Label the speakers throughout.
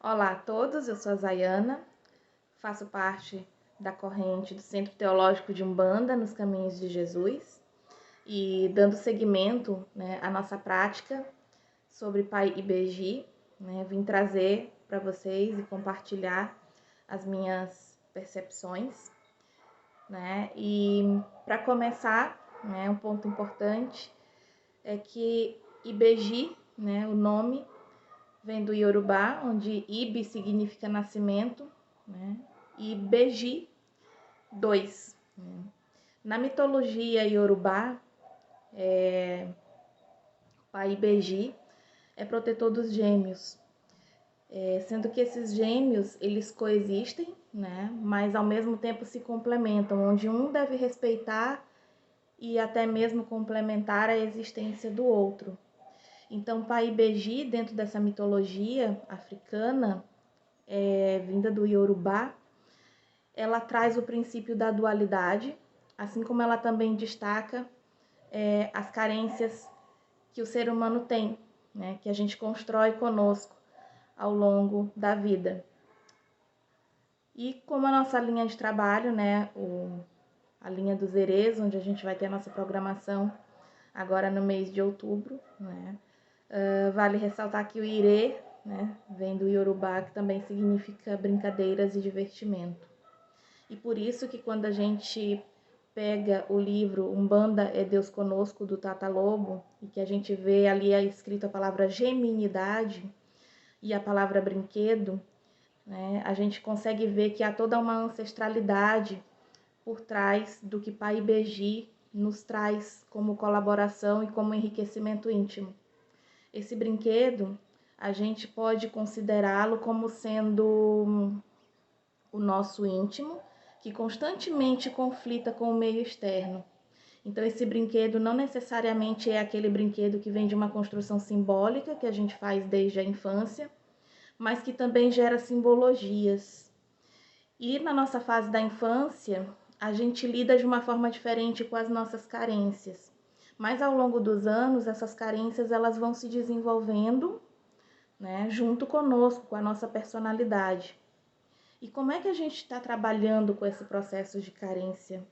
Speaker 1: Olá a todos, eu sou a Zayana, faço parte da corrente do Centro Teológico de Umbanda nos Caminhos de Jesus e dando seguimento à nossa prática sobre Pai Ibeji, vim trazer para vocês e compartilhar as minhas percepções. E para começar, um ponto importante é que Ibeji, o nome, vem do Yorubá, onde Ibe significa nascimento, e Beji, 2. Na mitologia Yorubá, Pai Beji é protetor dos gêmeos, sendo que esses gêmeos eles coexistem, mas ao mesmo tempo se complementam, onde um deve respeitar e até mesmo complementar a existência do outro. Então, Pai Beji, dentro dessa mitologia africana, vinda do Yorubá, ela traz o princípio da dualidade, assim como ela também destaca as carências que o ser humano tem, que a gente constrói conosco ao longo da vida. E como a nossa linha de trabalho, a linha dos Erês, onde a gente vai ter a nossa programação agora no mês de outubro, vale ressaltar que o Irê, vem do Yorubá, que também significa brincadeiras e divertimento. E por isso que quando a gente pega o livro Umbanda é Deus Conosco, do Tata Lobo, e que a gente vê ali escrito a palavra geminidade e a palavra brinquedo, a gente consegue ver que há toda uma ancestralidade por trás do que Pai Ibeji nos traz como colaboração e como enriquecimento íntimo. Esse brinquedo, a gente pode considerá-lo como sendo o nosso íntimo, que constantemente conflita com o meio externo. Então, esse brinquedo não necessariamente é aquele brinquedo que vem de uma construção simbólica, que a gente faz desde a infância, mas que também gera simbologias. E na nossa fase da infância, a gente lida de uma forma diferente com as nossas carências. Mas ao longo dos anos, essas carências elas vão se desenvolvendo, junto conosco, com a nossa personalidade. E como é que a gente está trabalhando com esse processo de carência?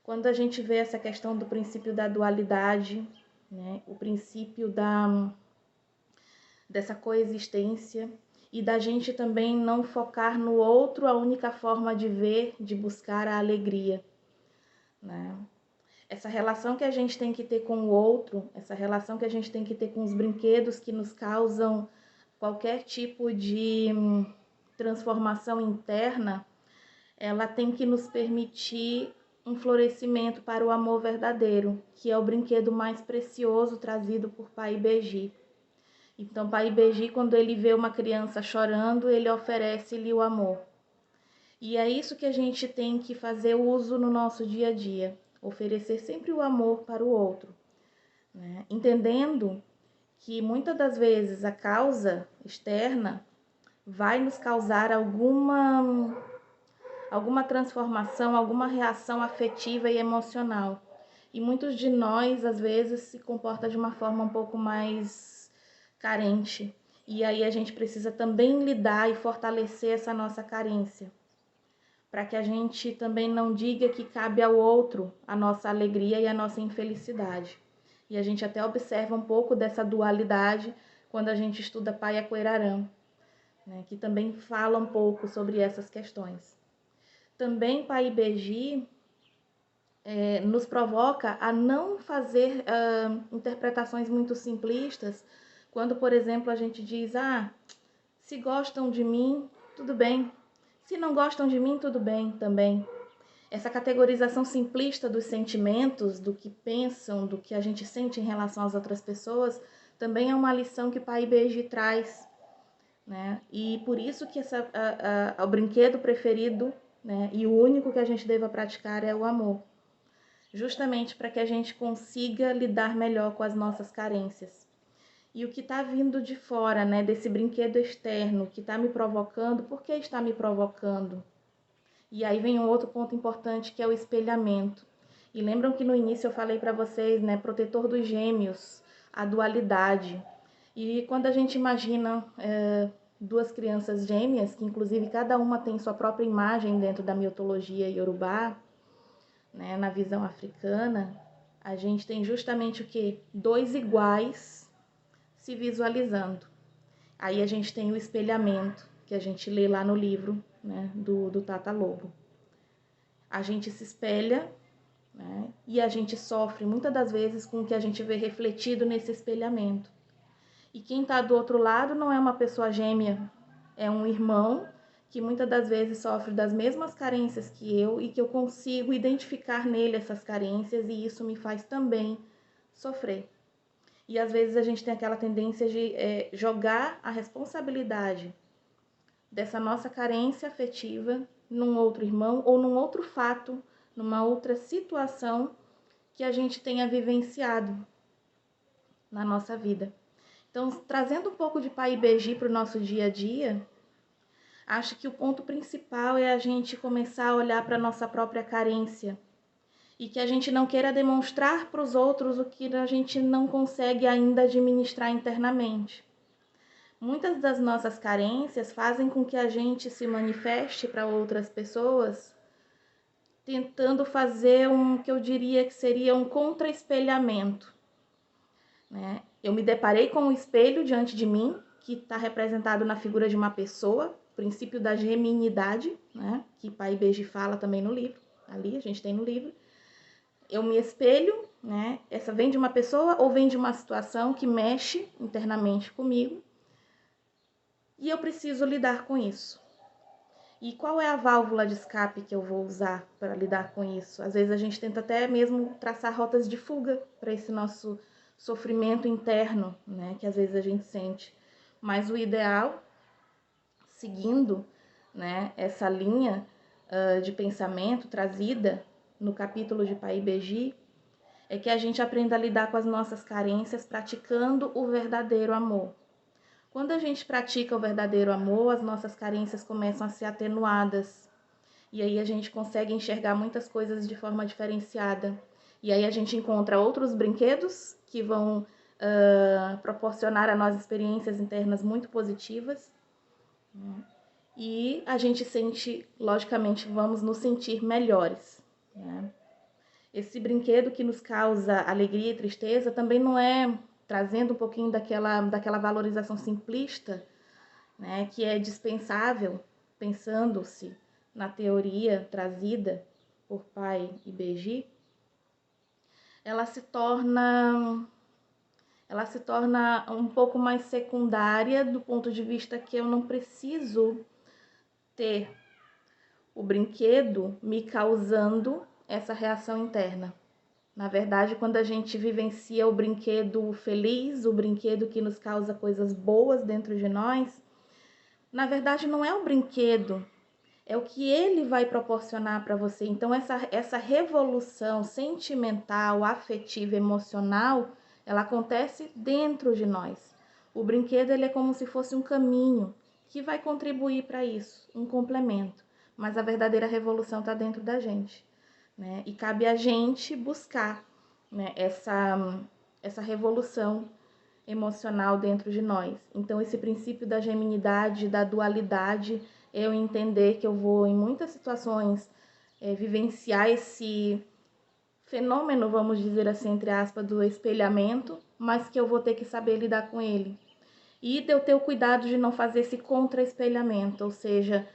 Speaker 1: Quando a gente vê essa questão do princípio da dualidade, o princípio dessa coexistência e da gente também não focar no outro a única forma de ver, de buscar a alegria. Essa relação que a gente tem que ter com o outro, essa relação que a gente tem que ter com os brinquedos que nos causam qualquer tipo de transformação interna, ela tem que nos permitir um florescimento para o amor verdadeiro, que é o brinquedo mais precioso trazido por Pai Ibeji. Então, Pai Ibeji, quando ele vê uma criança chorando, ele oferece-lhe o amor. E é isso que a gente tem que fazer uso no nosso dia a dia, oferecer sempre o amor para o outro, entendendo que muitas das vezes a causa externa vai nos causar alguma transformação, alguma reação afetiva e emocional. E muitos de nós, às vezes, se comporta de uma forma um pouco mais carente. E aí a gente precisa também lidar e fortalecer essa nossa carência, para que a gente também não diga que cabe ao outro a nossa alegria e a nossa infelicidade. E a gente até observa um pouco dessa dualidade quando a gente estuda Payaquerarã, que também fala um pouco sobre essas questões. Também Pai Ibeji nos provoca a não fazer interpretações muito simplistas, quando, por exemplo, a gente diz, se gostam de mim, tudo bem. Se não gostam de mim, tudo bem também. Essa categorização simplista dos sentimentos, do que pensam, do que a gente sente em relação às outras pessoas, também é uma lição que Pai Ibeji traz. E por isso que o brinquedo preferido, e o único que a gente deva praticar é o amor. Justamente para que a gente consiga lidar melhor com as nossas carências. E o que está vindo de fora, desse brinquedo externo, que está me provocando, por que está me provocando? E aí vem um outro ponto importante, que é o espelhamento. E lembram que no início eu falei para vocês, protetor dos gêmeos, a dualidade. E quando a gente imagina duas crianças gêmeas, que inclusive cada uma tem sua própria imagem dentro da mitologia iorubá, né, na visão africana, a gente tem justamente o quê? Dois iguais se visualizando. Aí a gente tem o espelhamento, que a gente lê lá no livro, né, do Tata Lobo. A gente se espelha, né, e a gente sofre muitas das vezes com o que a gente vê refletido nesse espelhamento. E quem está do outro lado não é uma pessoa gêmea, é um irmão que muitas das vezes sofre das mesmas carências que eu e que eu consigo identificar nele essas carências e isso me faz também sofrer. E às vezes a gente tem aquela tendência de jogar a responsabilidade dessa nossa carência afetiva num outro irmão ou num outro fato, numa outra situação que a gente tenha vivenciado na nossa vida. Então, trazendo um pouco de Pai Ibeji para o nosso dia a dia, acho que o ponto principal é a gente começar a olhar para a nossa própria carência e que a gente não queira demonstrar para os outros o que a gente não consegue ainda administrar internamente. Muitas das nossas carências fazem com que a gente se manifeste para outras pessoas tentando fazer um que eu diria que seria um contra-espelhamento, né? Eu me deparei com um espelho diante de mim, que está representado na figura de uma pessoa, princípio da geminidade, né? Que Pai Ibeji fala também no livro, ali a gente tem no livro. Eu me espelho, né? Essa vem de uma pessoa ou vem de uma situação que mexe internamente comigo, e eu preciso lidar com isso. E qual é a válvula de escape que eu vou usar para lidar com isso? Às vezes a gente tenta até mesmo traçar rotas de fuga para esse nosso sofrimento interno, né, que às vezes a gente sente. Mas o ideal, seguindo, né, essa linha de pensamento trazida no capítulo de Pai Ibeji, é que a gente aprenda a lidar com as nossas carências praticando o verdadeiro amor. Quando a gente pratica o verdadeiro amor, as nossas carências começam a ser atenuadas. E aí a gente consegue enxergar muitas coisas de forma diferenciada. E aí a gente encontra outros brinquedos que vão proporcionar a nós experiências internas muito positivas. Né? E a gente sente, logicamente, vamos nos sentir melhores. Né? Esse brinquedo que nos causa alegria e tristeza também não é trazendo um pouquinho daquela valorização simplista, né, que é dispensável, pensando-se na teoria trazida por Pai Ibeji, ela se torna um pouco mais secundária do ponto de vista que eu não preciso ter o brinquedo me causando essa reação interna. Na verdade, quando a gente vivencia o brinquedo feliz, o brinquedo que nos causa coisas boas dentro de nós, na verdade não é o brinquedo, é o que ele vai proporcionar para você. Então, essa revolução sentimental, afetiva, emocional, ela acontece dentro de nós. O brinquedo ele é como se fosse um caminho que vai contribuir para isso, um complemento. Mas a verdadeira revolução está dentro da gente. Né? E cabe a gente buscar, né, essa revolução emocional dentro de nós. Então, esse princípio da geminidade, da dualidade, eu entender que eu vou, em muitas situações, vivenciar esse fenômeno, vamos dizer assim, entre aspas, do espelhamento, mas que eu vou ter que saber lidar com ele. E de eu ter o cuidado de não fazer esse contra-espelhamento, ou seja,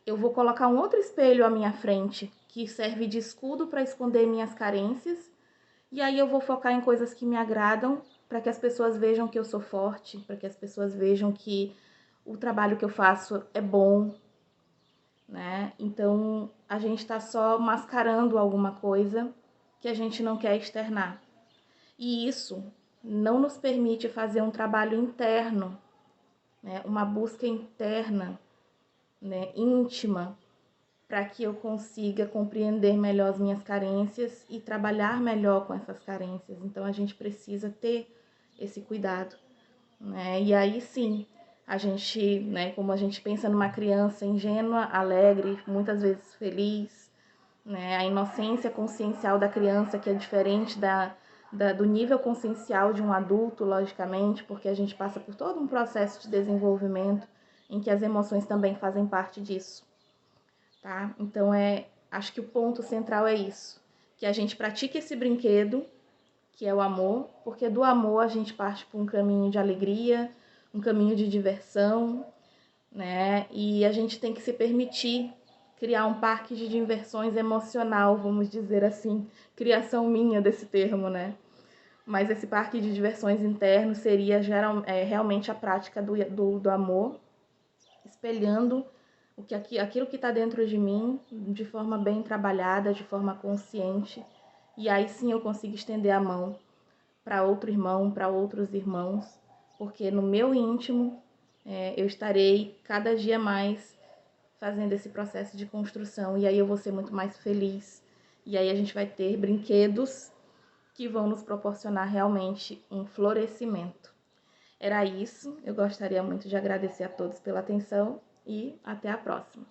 Speaker 1: eu vou colocar um outro espelho à minha frente, que serve de escudo para esconder minhas carências, e aí eu vou focar em coisas que me agradam, para que as pessoas vejam que eu sou forte, para que as pessoas vejam que o trabalho que eu faço é bom, né? Então, a gente está só mascarando alguma coisa que a gente não quer externar. E isso não nos permite fazer um trabalho interno, né? Uma busca interna, né? Íntima, para que eu consiga compreender melhor as minhas carências e trabalhar melhor com essas carências. Então, a gente precisa ter esse cuidado, né? E aí sim, a gente, né, como a gente pensa numa criança ingênua, alegre, muitas vezes feliz, né? A inocência consciencial da criança, que é diferente do nível consciencial de um adulto, logicamente, porque a gente passa por todo um processo de desenvolvimento em que as emoções também fazem parte disso, tá? Então, acho que o ponto central é isso, que a gente pratique esse brinquedo, que é o amor, porque do amor a gente parte para um caminho de alegria, um caminho de diversão, né? E a gente tem que se permitir criar um parque de diversões emocional, vamos dizer assim, criação minha desse termo, né? Mas esse parque de diversões interno seria realmente a prática do amor, espelhando aquilo que está dentro de mim, de forma bem trabalhada, de forma consciente, e aí sim eu consigo estender a mão para outro irmão, para outros irmãos, porque no meu íntimo eu estarei cada dia mais fazendo esse processo de construção, e aí eu vou ser muito mais feliz, e aí a gente vai ter brinquedos que vão nos proporcionar realmente um florescimento. Era isso, eu gostaria muito de agradecer a todos pela atenção e até a próxima.